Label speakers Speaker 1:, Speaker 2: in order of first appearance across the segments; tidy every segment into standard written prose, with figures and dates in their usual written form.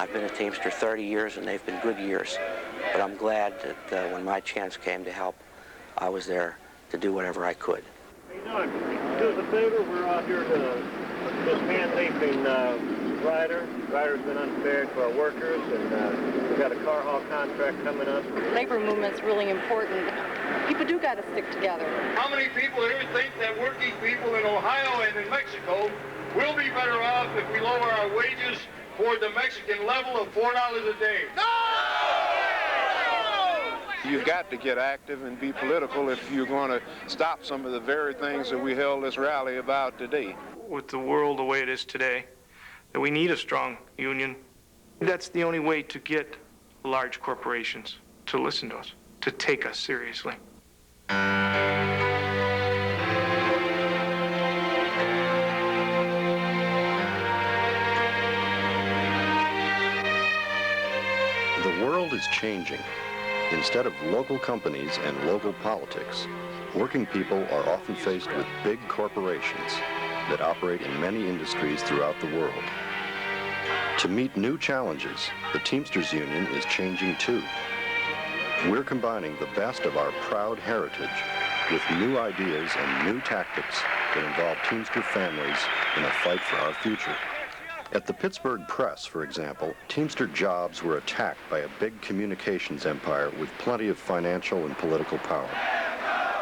Speaker 1: I've been a Teamster 30 years, and they've been good years. But I'm glad that when my chance came to help, I was there to do whatever I could.
Speaker 2: How you doing? Do us a favor, we're out here to this hand-leaping rider. Rider's been unfair to our workers, and we've got a car haul contract coming up.
Speaker 3: Labor movement's really important. People do got to stick together.
Speaker 4: How many people here think that working people in Ohio and in Mexico will be better off if we lower our wages toward the Mexican level of $4 a day? No!
Speaker 5: You've got to get active and be political if you're going to stop some of the very things that we held this rally about today.
Speaker 6: With the world the way it is today, that we need a strong union. That's the only way to get large corporations to listen to us, to take us seriously.
Speaker 7: The world is changing. Instead of local companies and local politics, working people are often faced with big corporations that operate in many industries throughout the world. To meet new challenges, the Teamsters Union is changing too. We're combining the best of our proud heritage with new ideas and new tactics that involve Teamster families in a fight for our future. At the Pittsburgh Press, for example, Teamster jobs were attacked by a big communications empire with plenty of financial and political power.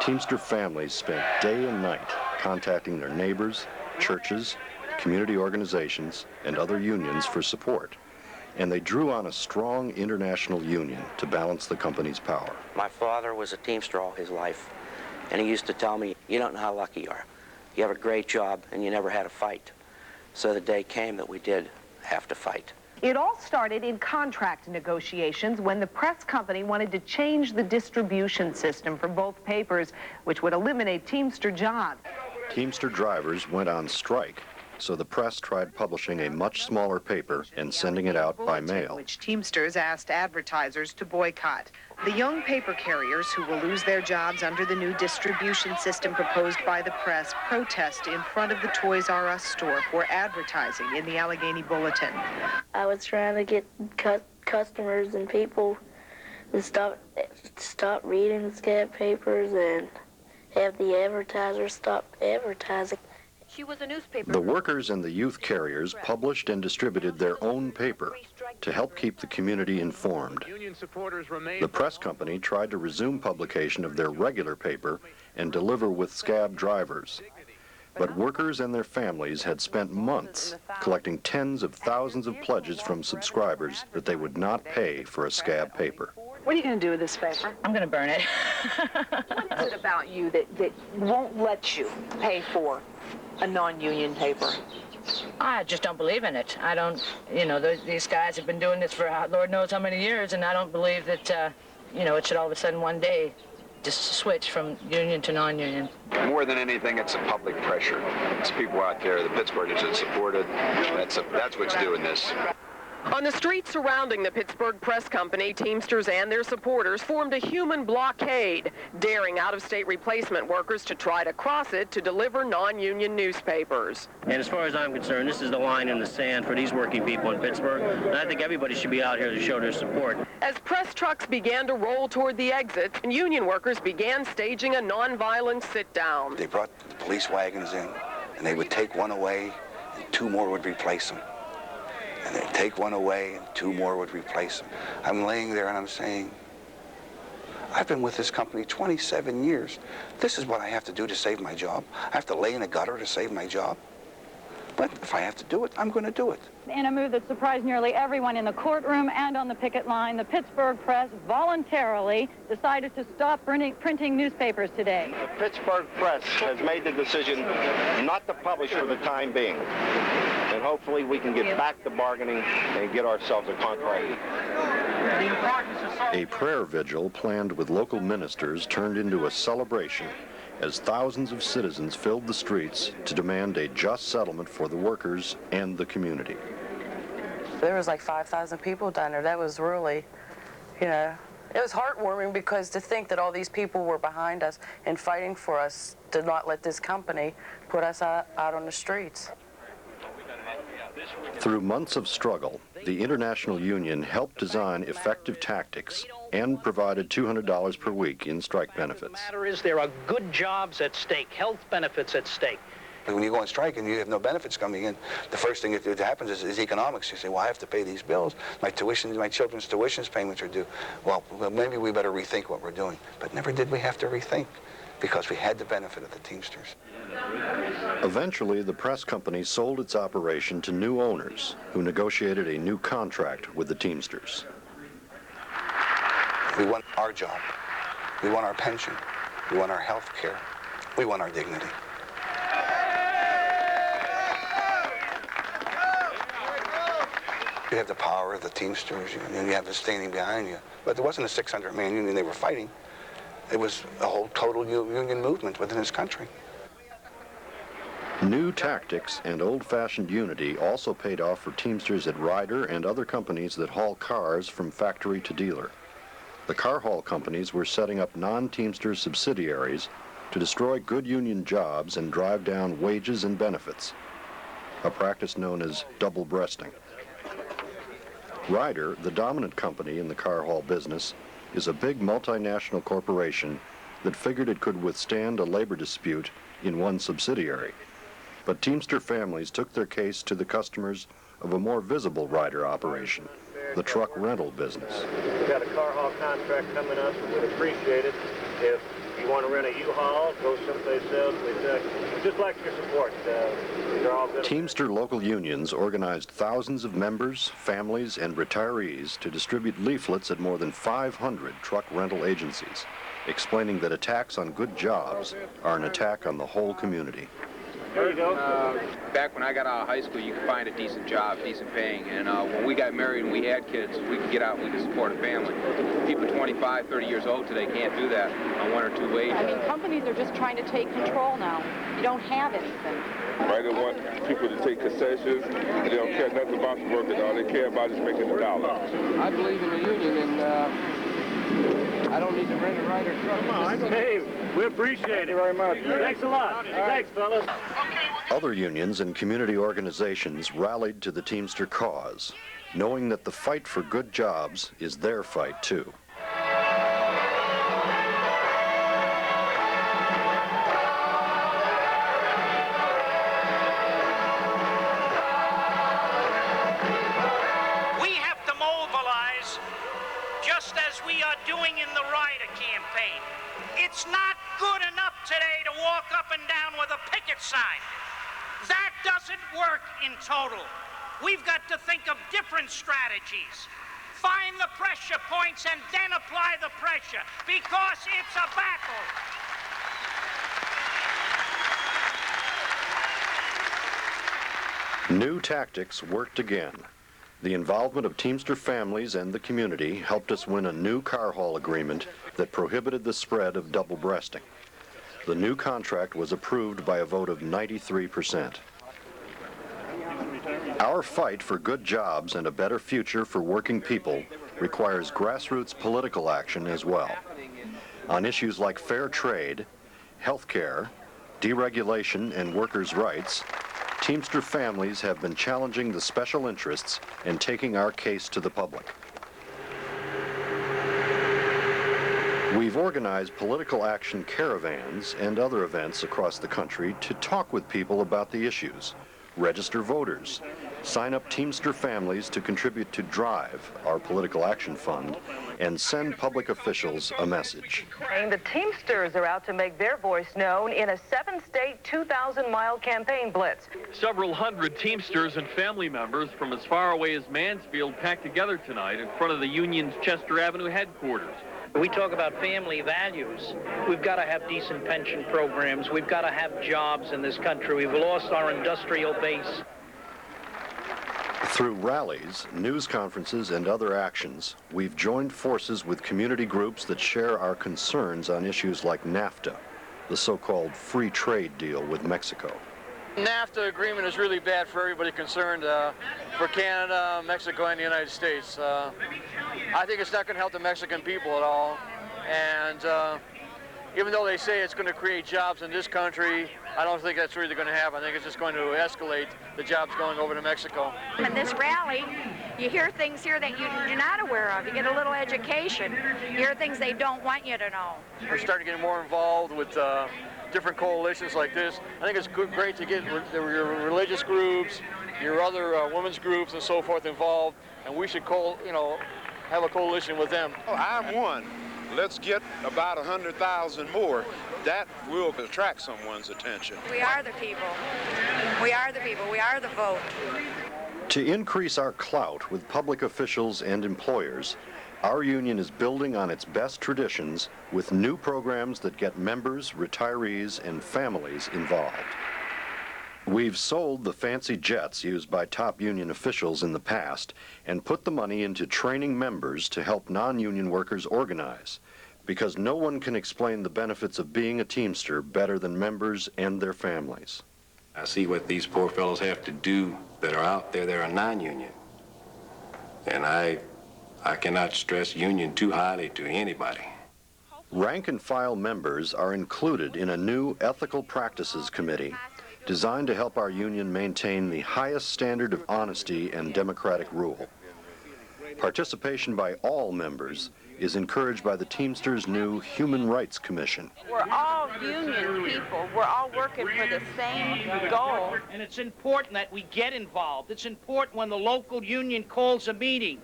Speaker 7: Teamster families spent day and night contacting their neighbors, churches, community organizations, and other unions for support. And they drew on a strong international union to balance the company's power.
Speaker 1: My father was a Teamster all his life, and he used to tell me, you don't know how lucky you are. You have a great job, and you never had a fight. So the day came that we did have to fight.
Speaker 8: It all started in contract negotiations when the press company wanted to change the distribution system for both papers, which would eliminate Teamster jobs.
Speaker 7: Teamster drivers went on strike, so the press tried publishing a much smaller paper and sending it out by mail.
Speaker 8: Which Teamsters asked advertisers to boycott. The young paper carriers who will lose their jobs under the new distribution system proposed by the press protest in front of the Toys R Us store for advertising in the Allegheny Bulletin.
Speaker 9: I was trying to get customers and people to stop reading the scab papers and have the advertisers stop advertising.
Speaker 8: She was a newspaper.
Speaker 7: The workers and the youth carriers published and distributed their own paper to help keep the community informed. The press company tried to resume publication of their regular paper and deliver with scab drivers. But workers and their families had spent months collecting tens of thousands of pledges from subscribers that they would not pay for a scab paper.
Speaker 8: What are you going to do with this paper?
Speaker 10: I'm going to burn it.
Speaker 8: What is it about you that won't let you pay for a non-union paper?
Speaker 10: I just don't believe in it. I don't, these guys have been doing this for Lord knows how many years, and I don't believe that, it should all of a sudden one day just switch from union to non-union.
Speaker 5: More than anything, it's a public pressure. It's people out there, the Pittsburghers that support it. That's what's doing this.
Speaker 11: On the streets surrounding the Pittsburgh Press Company, Teamsters and their supporters formed a human blockade, daring out-of-state replacement workers to try to cross it to deliver non-union newspapers.
Speaker 12: And as far as I'm concerned, this is the line in the sand for these working people in Pittsburgh, and I think everybody should be out here to show their support.
Speaker 11: As press trucks began to roll toward the exit, union workers began staging a nonviolent sit-down.
Speaker 13: They brought the police wagons in, and they would take one away, and two more would replace them. And they'd take one away, and two more would replace them. I'm laying there, and I'm saying, I've been with this company 27 years. This is what I have to do to save my job. I have to lay in a gutter to save my job. But if I have to do it, I'm going to do it.
Speaker 3: In a move that surprised nearly everyone in the courtroom and on the picket line, the Pittsburgh Press voluntarily decided to stop printing newspapers today.
Speaker 14: The Pittsburgh Press has made the decision not to publish for the time being. And hopefully we can get back to bargaining and get ourselves a contract.
Speaker 7: A prayer vigil planned with local ministers turned into a celebration as thousands of citizens filled the streets to demand a just settlement for the workers and the community.
Speaker 15: There was like 5,000 people down there. That was really, it was heartwarming because to think that all these people were behind us and fighting for us to not let this company put us out on the streets.
Speaker 7: Through months of struggle, the International Union helped design effective tactics and provided $200 per week in strike benefits.
Speaker 16: The matter is there are good jobs at stake, health benefits at stake.
Speaker 13: When you go on strike and you have no benefits coming in, the first thing that happens is economics. You say, well, I have to pay these bills. My children's tuition payments are due. Well, maybe we better rethink what we're doing. But never did we have to rethink, because we had the benefit of the Teamsters.
Speaker 7: Eventually, the press company sold its operation to new owners who negotiated a new contract with the Teamsters.
Speaker 13: We want our job. We want our pension. We want our health care. We want our dignity. You have the power of the Teamsters, and you have the standing behind you. But there wasn't a 600-man union they were fighting. It was a whole total union movement within this country.
Speaker 7: New tactics and old-fashioned unity also paid off for Teamsters at Ryder and other companies that haul cars from factory to dealer. The car haul companies were setting up non-Teamsters subsidiaries to destroy good union jobs and drive down wages and benefits, a practice known as double-breasting. Ryder, the dominant company in the car haul business, is a big multinational corporation that figured it could withstand a labor dispute in one subsidiary. But Teamster families took their case to the customers of a more visible Ryder operation, the truck rental business.
Speaker 2: We've got a car haul contract coming up, and we'd appreciate it if you want to rent a U-Haul, go someplace else. We'd just like your support. They're all good.
Speaker 7: Teamster local unions organized thousands of members, families, and retirees to distribute leaflets at more than 500 truck rental agencies, explaining that attacks on good jobs are an attack on the whole community.
Speaker 2: There you go.
Speaker 17: Back when I got out of high school, you could find a decent job, decent paying. And when we got married and we had kids, we could get out and we could support a family. People 25, 30 years old today can't do that on one or two wages.
Speaker 3: I mean, companies are just trying to take control now. You don't have anything.
Speaker 18: Right, they want people to take concessions, and they don't care nothing about the work at all. They care about just making the dollar.
Speaker 19: I believe in the union, and I don't need to bring a Ryder truck.
Speaker 2: Come on, Dave. We appreciate it very much. Thanks a lot. Thanks, fellas.
Speaker 7: Other unions and community organizations rallied to the Teamster cause, knowing that the fight for good jobs is their fight, too.
Speaker 16: We have to mobilize just as we are doing in the Ryder campaign. It's not good enough today to walk up and down with a picket sign. That doesn't work in total. We've got to think of different strategies. Find the pressure points and then apply the pressure, because it's a battle.
Speaker 7: New tactics worked again. The involvement of Teamster families and the community helped us win a new car haul agreement that prohibited the spread of double-breasting. The new contract was approved by a vote of 93%. Our fight for good jobs and a better future for working people requires grassroots political action as well. On issues like fair trade, health care, deregulation, and workers' rights, Teamster families have been challenging the special interests and taking our case to the public. We've organized political action caravans and other events across the country to talk with people about the issues, register voters, sign up Teamster families to contribute to DRIVE, our political action fund, and send public officials a message.
Speaker 20: The Teamsters are out to make their voice known in a 7-state, 2,000-mile campaign blitz.
Speaker 21: Several hundred Teamsters and family members from as far away as Mansfield packed together tonight in front of the union's Chester Avenue headquarters.
Speaker 16: We talk about family values. We've got to have decent pension programs. We've got to have jobs in this country. We've lost our industrial base.
Speaker 7: Through rallies, news conferences, and other actions, we've joined forces with community groups that share our concerns on issues like NAFTA, the so-called free trade deal with Mexico.
Speaker 19: NAFTA agreement is really bad for everybody concerned, for Canada, Mexico, and the United States. I think it's not going to help the Mexican people at all. And even though they say it's going to create jobs in this country, I don't think that's really going to happen. I think it's just going to escalate the jobs going over to Mexico.
Speaker 4: In this rally, you hear things here that you're not aware of. You get a little education. You hear things they don't want you to know.
Speaker 19: We're starting to get more involved with different coalitions like this. I think it's great to get your religious groups, your other women's groups and so forth involved, and we should have a coalition with them.
Speaker 5: Oh, I'm one. Let's get about 100,000 more. That will attract someone's attention.
Speaker 4: We are the people. We are the people. We are the vote.
Speaker 7: To increase our clout with public officials and employers, our union is building on its best traditions with new programs that get members, retirees, and families involved. We've sold the fancy jets used by top union officials in the past and put the money into training members to help non-union workers organize, because no one can explain the benefits of being a Teamster better than members and their families.
Speaker 22: I see what these poor fellows have to do that are out there that are non-union. And I cannot stress union too highly to anybody.
Speaker 7: Rank and file members are included in a new ethical practices committee designed to help our union maintain the highest standard of honesty and democratic rule. Participation by all members is encouraged by the Teamsters' new Human Rights Commission.
Speaker 23: We're all union people. We're all working for the same goal.
Speaker 16: And it's important that we get involved. It's important when the local union calls a meeting,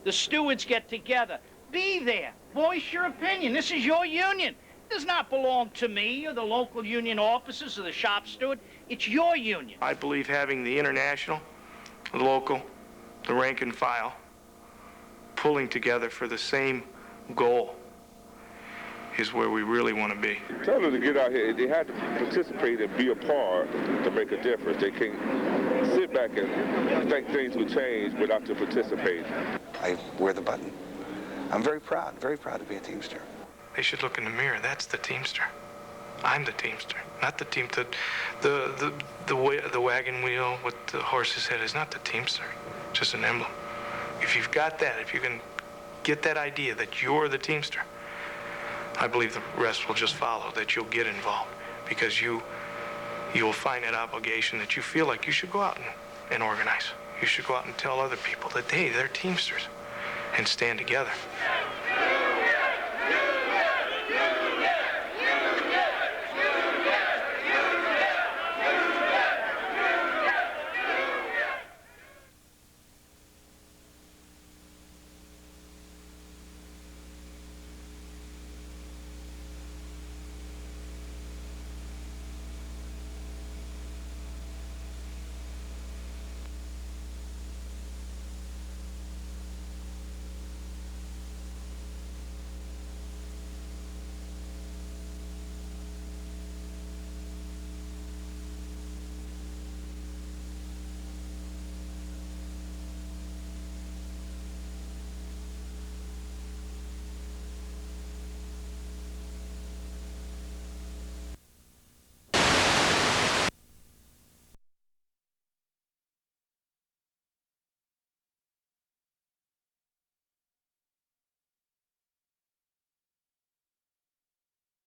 Speaker 16: the stewards get together. Be there. Voice your opinion. This is your union. It does not belong to me or the local union officers or the shop steward. It's your union.
Speaker 6: I believe having the international, the local, the rank and file pulling together for the same goal is where we really want to be.
Speaker 18: Tell them to get out here. They have to participate and be a part to make a difference. They can't sit back and think things will change without to participate.
Speaker 13: I wear the button. I'm very proud to be a Teamster.
Speaker 6: They should look in the mirror. That's the Teamster. I'm the Teamster, not the team. The wagon wheel with the horse's head is not the Teamster. It's just an emblem. If you've got that, if you can get that idea that you're the Teamster, I believe the rest will just follow, that you'll get involved, because you'll find that obligation that you feel like you should go out and organize. You should go out and tell other people that, hey, they're Teamsters, and stand together.